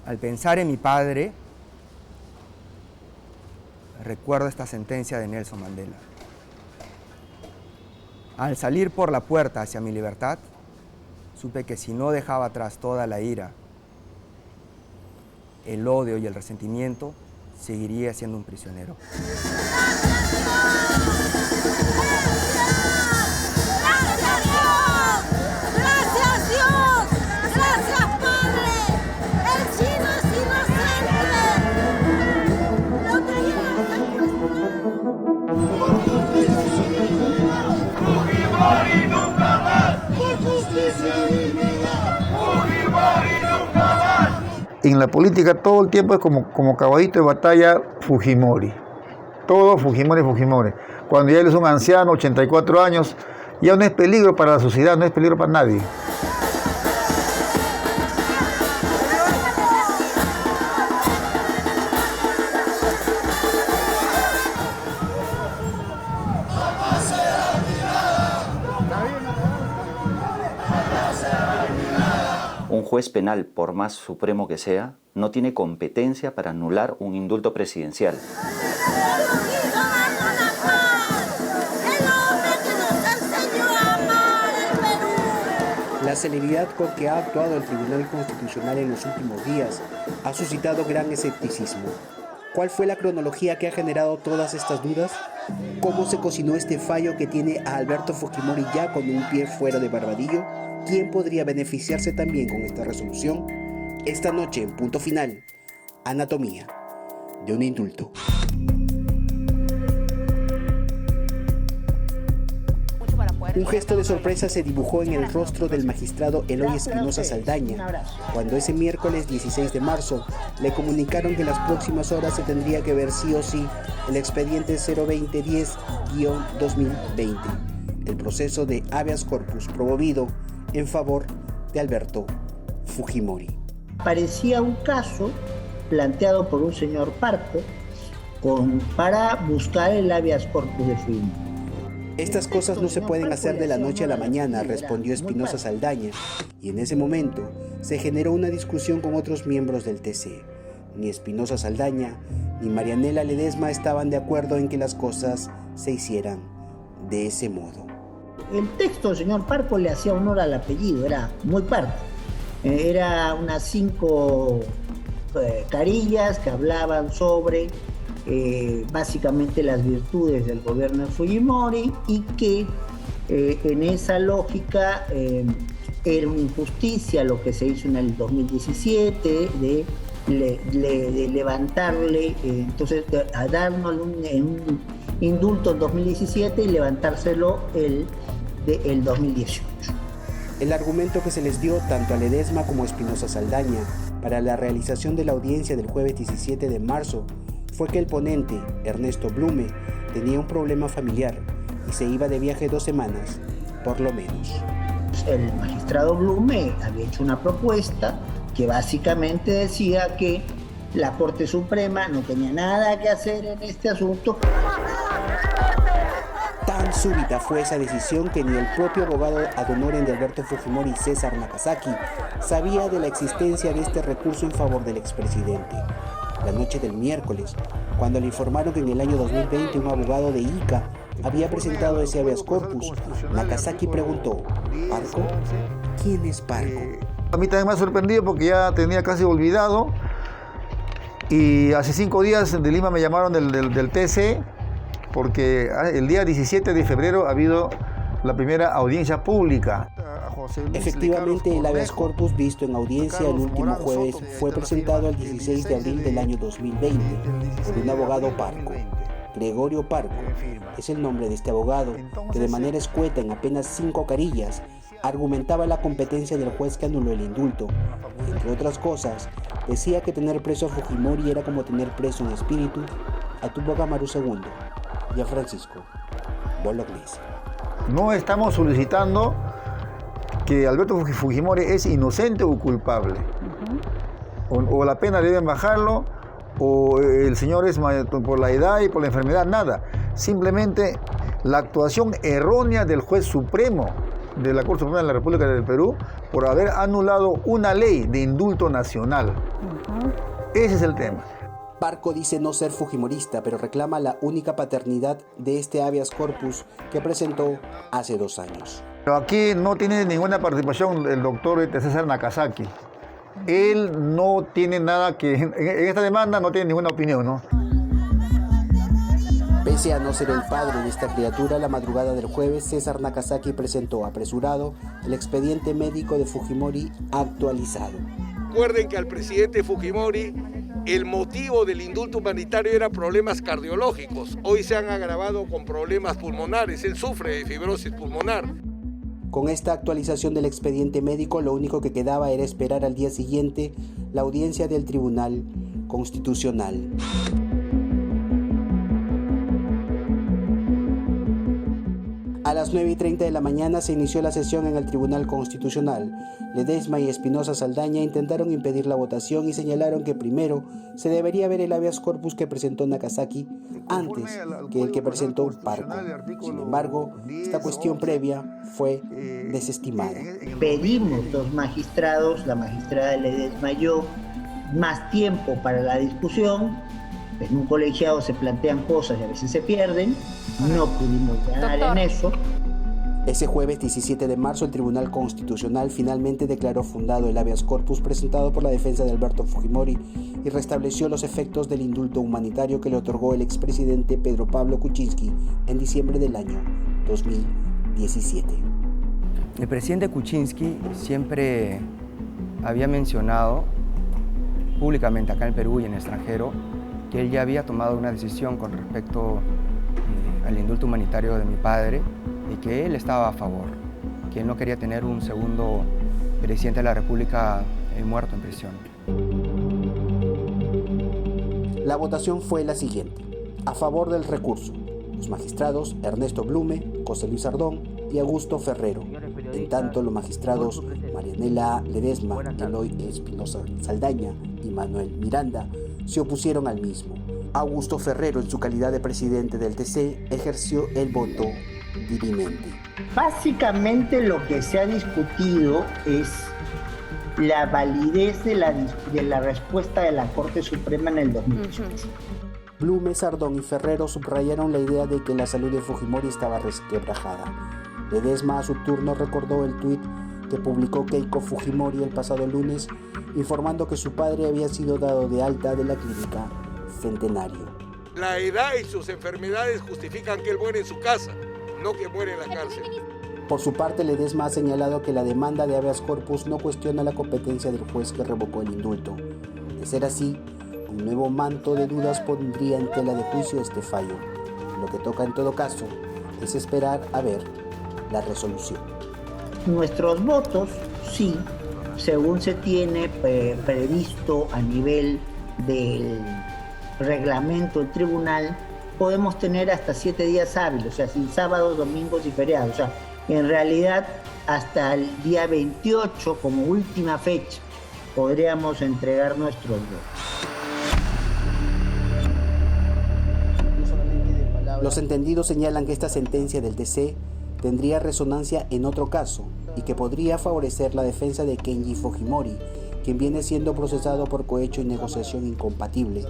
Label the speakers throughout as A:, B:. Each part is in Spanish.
A: Al pensar en mi padre, recuerdo esta sentencia de Nelson Mandela. Al salir por la puerta hacia mi libertad, supe que si no dejaba atrás toda la ira, el odio y el resentimiento, seguiría siendo un prisionero.
B: En la política todo el tiempo es como caballito de batalla Fujimori. Todo Fujimori, Fujimori. Cuando ya él es un anciano, 84 años, ya no es peligro para la sociedad, no es peligro para nadie.
C: Un juez penal, por más supremo que sea, no tiene competencia para anular un indulto presidencial.
D: La celeridad con que ha actuado el Tribunal Constitucional en los últimos días ha suscitado gran escepticismo. ¿Cuál fue la cronología que ha generado todas estas dudas? ¿Cómo se cocinó este fallo que tiene a Alberto Fujimori ya con un pie fuera de Barbadillo? ¿Quién podría beneficiarse también con esta resolución? Esta noche, en Punto Final, anatomía de un indulto. Un gesto de sorpresa se dibujó en el rostro del magistrado Eloy Espinosa Saldaña, cuando ese miércoles 16 de marzo le comunicaron que en las próximas horas se tendría que ver sí o sí el expediente 02010-2020, el proceso de habeas corpus promovido en favor de Alberto Fujimori.
E: Parecía un caso planteado por un señor Parco para buscar el habeas corpus de Fujimori.
D: Estas cosas no se pueden hacer de la noche a la mañana, respondió Espinosa Saldaña, y en ese momento se generó una discusión con otros miembros del TC. Ni Espinosa Saldaña ni Marianela Ledesma estaban de acuerdo en que las cosas se hicieran de ese modo.
E: El texto del señor Parco le hacía honor al apellido, era muy Parco. Era unas 5 carillas que hablaban sobre básicamente las virtudes del gobierno de Fujimori y que en esa lógica era una injusticia lo que se hizo en el 2017 de levantarle, entonces a darnos un indulto en 2017 y levantárselo el 2018.
D: El argumento que se les dio tanto a Ledesma como a Espinosa Saldaña para la realización de la audiencia del jueves 17 de marzo fue que el ponente, Ernesto Blume, tenía un problema familiar y se iba de viaje 2 semanas, por lo menos.
E: El magistrado Blume había hecho una propuesta que básicamente decía que la Corte Suprema no tenía nada que hacer en este asunto.
D: Tan súbita fue esa decisión que ni el propio abogado ad honorem de Alberto Fujimori, César Nakazaki, sabía de la existencia de este recurso en favor del expresidente. La noche del miércoles, cuando le informaron que en el año 2020 un abogado de Ica había presentado ese habeas corpus, Nakazaki preguntó: ¿Parco? ¿Quién es Parco?
B: A mí también me ha sorprendido porque ya tenía casi olvidado y hace 5 días de Lima me llamaron del TC porque el día 17 de febrero ha habido la primera audiencia pública.
D: Efectivamente, el habeas corpus visto en audiencia el último jueves fue presentado el 16 de abril del año 2020 por un abogado Parco. Gregorio Parco es el nombre de este abogado que de manera escueta en apenas 5 carillas argumentaba la competencia del juez que anuló el indulto. Entre otras cosas, decía que tener preso a Fujimori era como tener preso en espíritu a Tupac Amaru II y a Francisco Bolognesi.
B: No estamos solicitando que Alberto Fujimori es inocente o culpable. O la pena deben bajarlo, o el señor es por la edad y por la enfermedad, nada. Simplemente la actuación errónea del juez supremo de la Corte Suprema de la República del Perú por haber anulado una ley de indulto nacional. Ese es el tema.
D: Parco dice no ser fujimorista, pero reclama la única paternidad de este habeas corpus que presentó hace 2 años.
B: Pero aquí no tiene ninguna participación el doctor César Nakazaki. Él no tiene nada que... En esta demanda no tiene ninguna opinión, ¿no?
D: Pese a no ser el padre de esta criatura, la madrugada del jueves, César Nakazaki presentó apresurado el expediente médico de Fujimori actualizado.
F: Recuerden que al presidente Fujimori el motivo del indulto humanitario era problemas cardiológicos. Hoy se han agravado con problemas pulmonares. Él sufre de fibrosis pulmonar.
D: Con esta actualización del expediente médico, lo único que quedaba era esperar al día siguiente la audiencia del Tribunal Constitucional. A las 9:30 de la mañana se inició la sesión en el Tribunal Constitucional. Ledesma y Espinosa Saldaña intentaron impedir la votación y señalaron que primero se debería ver el habeas corpus que presentó Nakazaki antes que el que presentó Parco. Sin embargo, esta cuestión previa fue desestimada.
E: Pedimos los magistrados, la magistrada Ledesma y yo, más tiempo para la discusión. En un colegiado se plantean cosas y a veces se pierden. No pudimos ganar en eso.
D: Ese jueves 17 de marzo, el Tribunal Constitucional finalmente declaró fundado el habeas corpus presentado por la defensa de Alberto Fujimori y restableció los efectos del indulto humanitario que le otorgó el expresidente Pedro Pablo Kuczynski en diciembre del año 2017.
A: El presidente Kuczynski siempre había mencionado públicamente acá en Perú y en el extranjero que él ya había tomado una decisión con respecto al indulto humanitario de mi padre y que él estaba a favor, que él no quería tener un segundo presidente de la República muerto en prisión.
D: La votación fue la siguiente. A favor del recurso, los magistrados Ernesto Blume, José Luis Ardón y Augusto Ferrero. En tanto, los magistrados Marianela Ledesma, Eloy Espinosa Saldaña y Manuel Miranda se opusieron al mismo. Augusto Ferrero, en su calidad de presidente del TC, ejerció el voto dirimente.
E: Básicamente lo que se ha discutido es la validez de la respuesta de la Corte Suprema en el 2018.
D: Blume, Sardón y Ferrero subrayaron la idea de que la salud de Fujimori estaba resquebrajada. Ledesma, a su turno, recordó el tuit que publicó Keiko Fujimori el pasado lunes, informando que su padre había sido dado de alta de la clínica Centenario.
F: La edad y sus enfermedades justifican que él muere en su casa, no que muere en la cárcel.
D: Por su parte, Ledesma ha señalado que la demanda de habeas corpus no cuestiona la competencia del juez que revocó el indulto. De ser así, un nuevo manto de dudas pondría en tela de juicio este fallo. Lo que toca en todo caso es esperar a ver la resolución.
E: Nuestros votos, sí, según se tiene previsto a nivel del reglamento del tribunal, podemos tener hasta 7 días hábiles, o sea, sin sábados, domingos y feriados. O sea, en realidad, hasta el día 28, como última fecha, podríamos entregar nuestros votos.
D: Los entendidos señalan que esta sentencia del TC tendría resonancia en otro caso y que podría favorecer la defensa de Kenji Fujimori, quien viene siendo procesado por cohecho y negociación incompatible.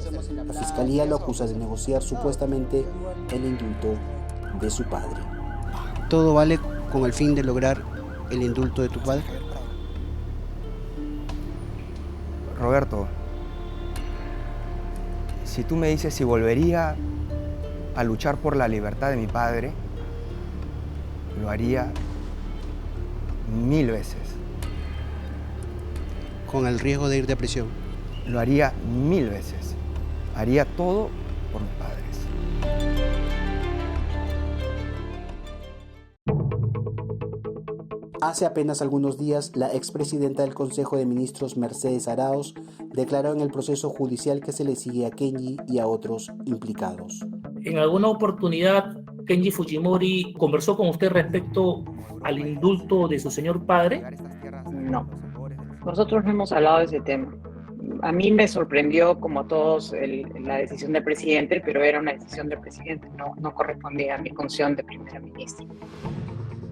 D: La fiscalía lo acusa de negociar supuestamente el indulto de su padre.
G: ¿Todo vale con el fin de lograr el indulto de tu padre?
A: Roberto, si tú me dices si volvería a luchar por la libertad de mi padre, lo haría 1000 veces.
G: Con el riesgo de ir de prisión.
A: Lo haría 1000 veces. Haría todo por mis padres.
D: Hace apenas algunos días, la expresidenta del Consejo de Ministros, Mercedes Arauz, declaró en el proceso judicial que se le sigue a Kenji y a otros implicados.
H: En alguna oportunidad, Kenji Fujimori conversó con usted respecto al indulto de su señor padre.
I: No, nosotros no hemos hablado de ese tema. A mí me sorprendió, como a todos, la decisión del presidente, pero era una decisión del presidente, no correspondía a mi función de primera ministra.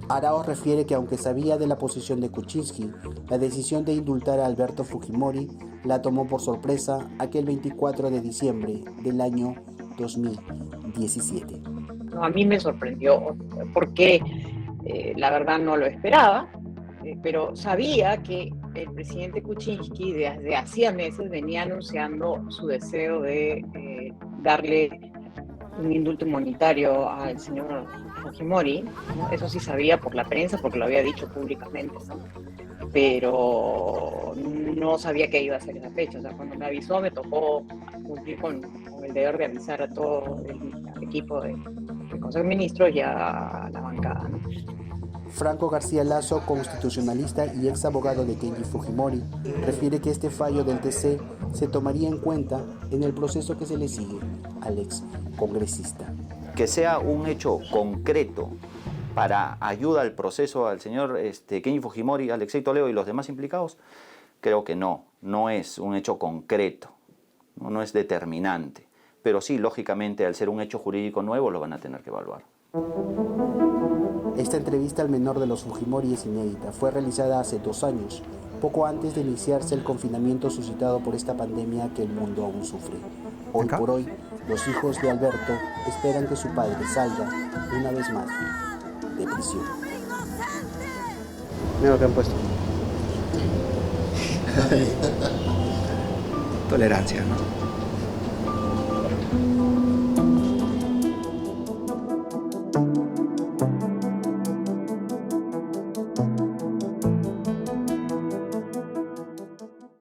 D: Arauz refiere que aunque sabía de la posición de Kuczynski, la decisión de indultar a Alberto Fujimori la tomó por sorpresa aquel 24 de diciembre del año 2017.
I: No, a mí me sorprendió porque la verdad no lo esperaba, pero sabía que el presidente Kuczynski desde hacía meses venía anunciando su deseo de darle un indulto humanitario al señor Fujimori, ¿no? Eso sí sabía por la prensa, porque lo había dicho públicamente, ¿no? Pero no sabía que iba a ser esa fecha. O sea, cuando me avisó me tocó cumplir con el deber de avisar a todo el equipo del Consejo de Ministros y a la bancada, ¿no?
D: Franco García Lazo, constitucionalista y ex abogado de Kenji Fujimori, refiere que este fallo del TC se tomaría en cuenta en el proceso que se le sigue al ex congresista.
C: Que sea un hecho concreto para ayuda al proceso al señor Kenji Fujimori, Alexei Toledo y los demás implicados, creo que no es un hecho concreto, no es determinante. Pero sí, lógicamente, al ser un hecho jurídico nuevo, lo van a tener que evaluar.
D: Esta entrevista al menor de los Fujimori es inédita. Fue realizada hace 2 años, poco antes de iniciarse el confinamiento suscitado por esta pandemia que el mundo aún sufre. Hoy por hoy, los hijos de Alberto esperan que su padre salga, una vez más, de prisión.
A: Mira lo que han puesto. Tolerancia, ¿no?